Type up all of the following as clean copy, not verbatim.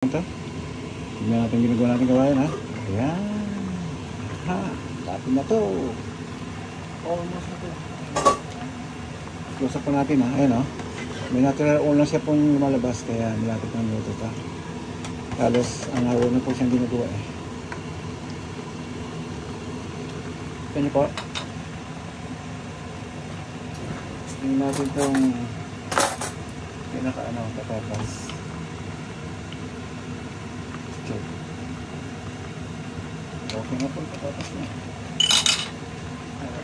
Ito. Tignan natin ginagawa natin kawain, ha. Ayan. Ha. Tapin na to. Almost na to. Close up po natin, ha. Ayan, ha. May natural oil na siya pong lumalabas. Kaya nilapit ng minuto ta. Halos ang hour na po siyang ginagawa, eh. Tignan niyo po. Tignan natin itong pinaka-ano, patatas. Okay na po, patatas na.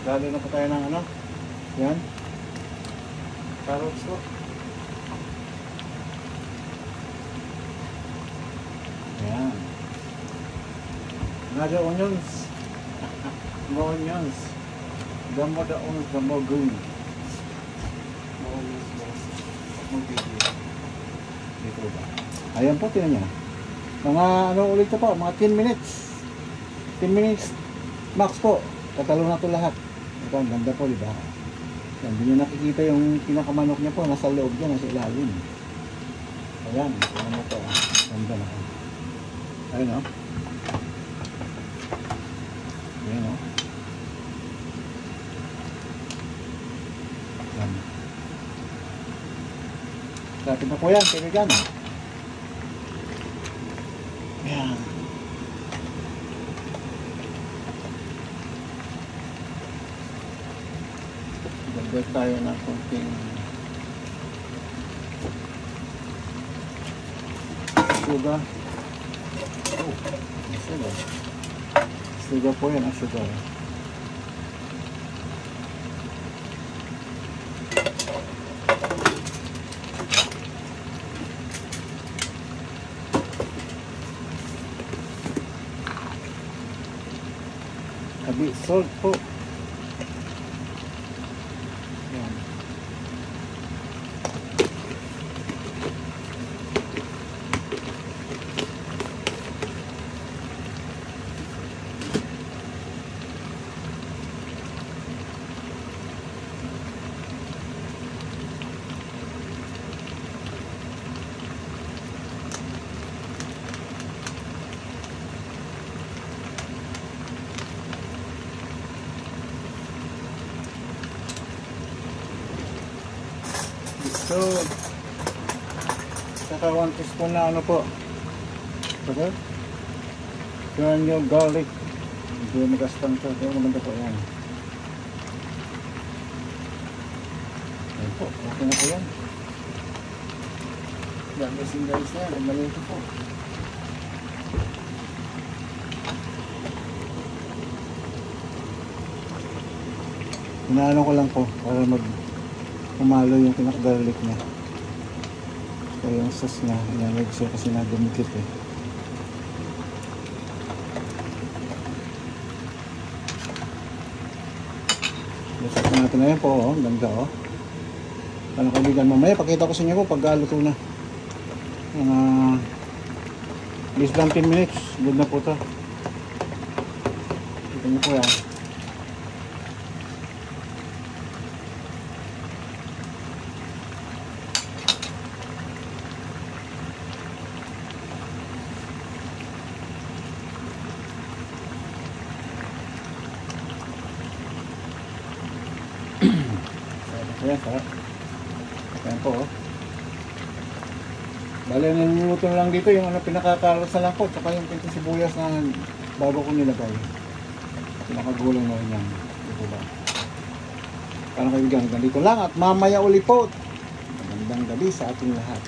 Lalo na po tayo ng ano. Yan. Carrots po. Yan. Another onions. More onions. The more the onions, the more green. More onions, more green. Dito ba? Ayan po, tinan niya. Mga ano ulit na po, mga 10 minutes. 10 minutes max po. Tatalo na ito lahat. Ito, ang ganda po, diba? Yan, hindi nyo nakikita yung pinakamanok niya po. Nasa loob dyan, nasa ilalim. Ayan, ito na po. Ganda na. Ayan, o. Ayan, o. Ayan. Lapit na po yan, kaibigan. Ayan. Dagdag tayo ng konting sugar. Oh, sugar. Sugar po yan, ang sugar. A bit salt po. Yan. So, saka 1 teaspoon na ano po. Okay? Turn yung garlic. Hindi magastang ito. Ito maganda po yan. Ayan po. Okay na po yan. Yan, kasing guys na yan. Malito po. Inaano ko lang po para umalo yung pinaka-garlic niya. So yung sauce niya, inamig siya kasi nagumikit, eh. Lusok natin na yan po, oh. Ganda, oh. Ano kaibigan, mamaya pakita ko sa inyo po pag luto na. Less than 10 minutes, good na po ito. Kita niyo po yan. Ayan, sarap. Ayan po, oh. Bale, niluluto lang dito yung ano, pinakakaros na lang po, tsaka yung pinto sibuyas na bago ko nilagay. Pinakagulong na rin yan. Dito ba? Parang kaibigan, ganito lang at mamaya uli po. Magandang gabi sa ating lahat.